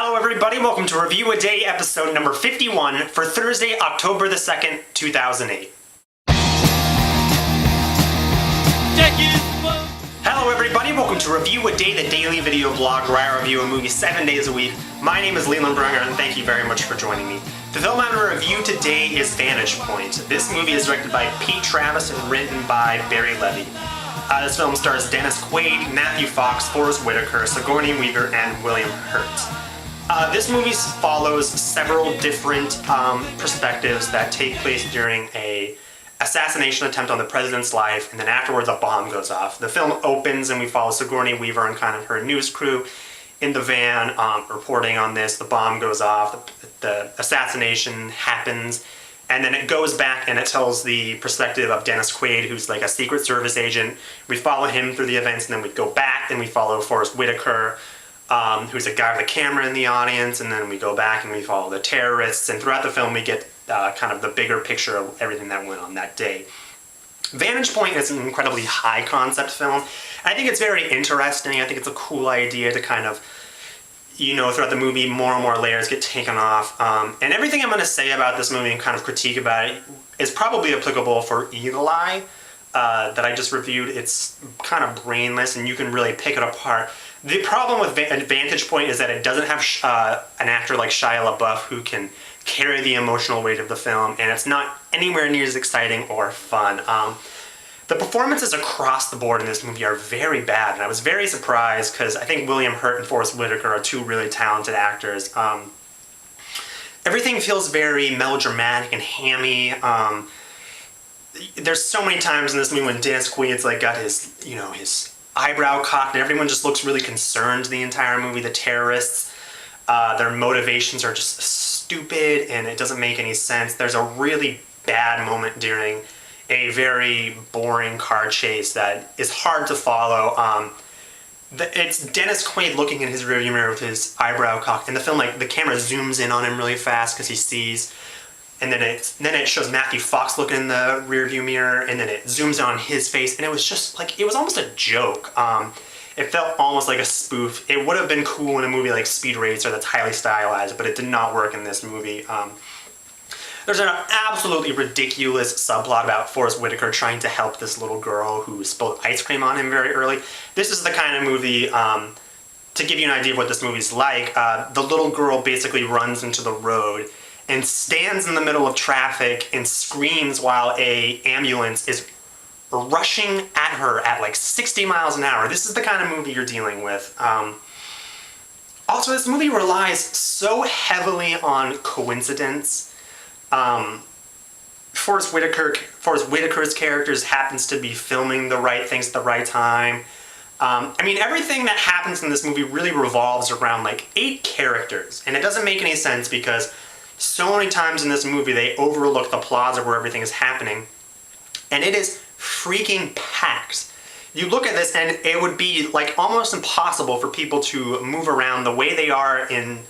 Hello everybody, welcome to Review a Day episode number 51 for Thursday, October the 2nd, 2008. Hello everybody, welcome to Review a Day, the daily video blog where I review a movie 7 days a week. My name is Leland Brunger and thank you very much for joining me. The film I'm going to review today is Vantage Point. This movie is directed by Pete Travis and written by Barry Levy. This film stars Dennis Quaid, Matthew Fox, Forrest Whitaker, Sigourney Weaver, and William Hurt. This movie follows several different perspectives that take place during a assassination attempt on the president's life, and then afterwards a bomb goes off. The film opens and we follow Sigourney Weaver and kind of her news crew in the van reporting on this. The bomb goes off, the assassination happens, and then it goes back and it tells the perspective of Dennis Quaid, who's like a Secret Service agent. We follow him through the events, and then we go back and we follow Forrest Whitaker, who's a guy with a camera in the audience, and then we go back and we follow the terrorists, and throughout the film we get kind of the bigger picture of everything that went on that day. Vantage Point is an incredibly high concept film. I think it's very interesting. I think it's a cool idea to kind of, you know, throughout the movie more and more layers get taken off. And everything I'm going to say about this movie and kind of critique about it is probably applicable for Eagle Eye that I just reviewed. It's kind of brainless and you can really pick it apart. The problem with Vantage Point is that it doesn't have an actor like Shia LaBeouf who can carry the emotional weight of the film, and it's not anywhere near as exciting or fun. The performances across the board in this movie are very bad, and I was very surprised because I think William Hurt and Forrest Whitaker are two really talented actors. Everything feels very melodramatic and hammy. There's so many times in this movie when Dennis Quaid's like got his, you know, his eyebrow cocked and everyone just looks really concerned the entire movie. The terrorists, their motivations are just stupid and it doesn't make any sense. There's a really bad moment during a very boring car chase that is hard to follow. It's Dennis Quaid looking in his rearview mirror with his eyebrow cocked. In the film, like the camera zooms in on him really fast because he sees, and then it shows Matthew Fox looking in the rearview mirror, and then it zooms in on his face, and it was just like, it was almost a joke. It felt almost like a spoof. It would have been cool in a movie like Speed Racer that's highly stylized, but it did not work in this movie. There's an absolutely ridiculous subplot about Forrest Whitaker trying to help this little girl who spilled ice cream on him very early. This is the kind of movie, to give you an idea of what this movie's like, the little girl basically runs into the road and stands in the middle of traffic and screams while an ambulance is rushing at her at like 60 miles an hour. This is the kind of movie you're dealing with. Also, this movie relies so heavily on coincidence. Forrest Whitaker's characters happens to be filming the right things at the right time. I mean, everything that happens in this movie really revolves around like 8 characters, and it doesn't make any sense because so many times in this movie they overlook the plaza where everything is happening, and it is freaking packed. You look at this and it would be like almost impossible for people to move around the way they are in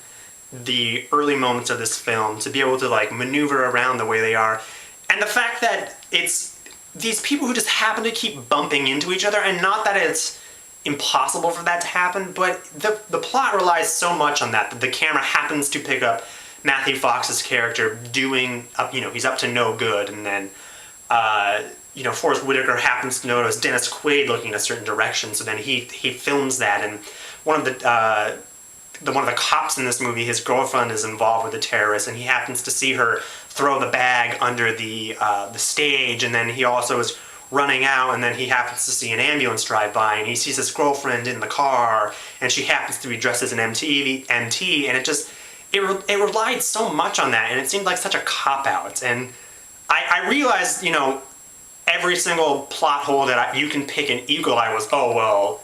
the early moments of this film, to be able to like maneuver around the way they are. And the fact that it's these people who just happen to keep bumping into each other, and not that it's impossible for that to happen, but the plot relies so much on that the camera happens to pick up Matthew Fox's character doing, you know, he's up to no good, and then you know, Forrest Whitaker happens to notice Dennis Quaid looking in a certain direction, so then he films that, and one of the cops in this movie, his girlfriend is involved with the terrorists, and he happens to see her throw the bag under the stage, and then he also is running out, and then he happens to see an ambulance drive by, and he sees his girlfriend in the car, and she happens to be dressed as an MT, and it relied so much on that, and it seemed like such a cop-out. And I realized, you know, every single plot hole that you can pick in Eagle Eye was, oh, well,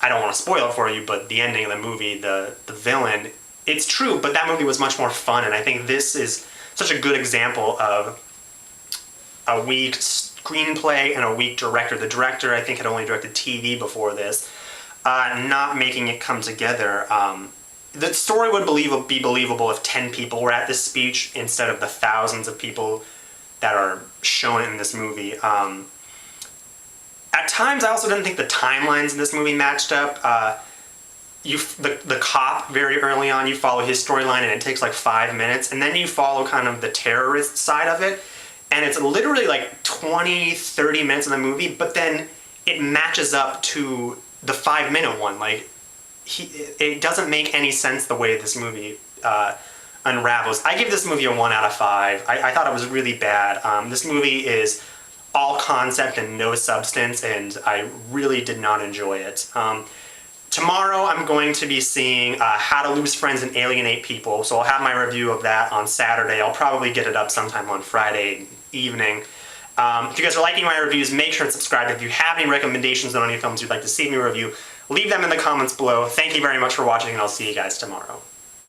I don't want to spoil it for you, but the ending of the movie, the villain, it's true, but that movie was much more fun, and I think this is such a good example of a weak screenplay and a weak director. The director, I think, had only directed TV before this, not making it come together. The story would be believable if 10 people were at this speech instead of the thousands of people that are shown in this movie. At times, I also didn't think the timelines in this movie matched up. the cop very early on, you follow his storyline and it takes like 5 minutes, and then you follow kind of the terrorist side of it, and it's literally like 20-30 minutes of the movie, but then it matches up to the 5-minute one. Like, it doesn't make any sense the way this movie unravels. I give this movie a 1 out of 5. I thought it was really bad. This movie is all concept and no substance, and I really did not enjoy it. Tomorrow I'm going to be seeing How to Lose Friends and Alienate People, so I'll have my review of that on Saturday. I'll probably get it up sometime on Friday evening. If you guys are liking my reviews, make sure to subscribe. If you have any recommendations on any films you'd like to see me review, leave them in the comments below. Thank you very much for watching, and I'll see you guys tomorrow.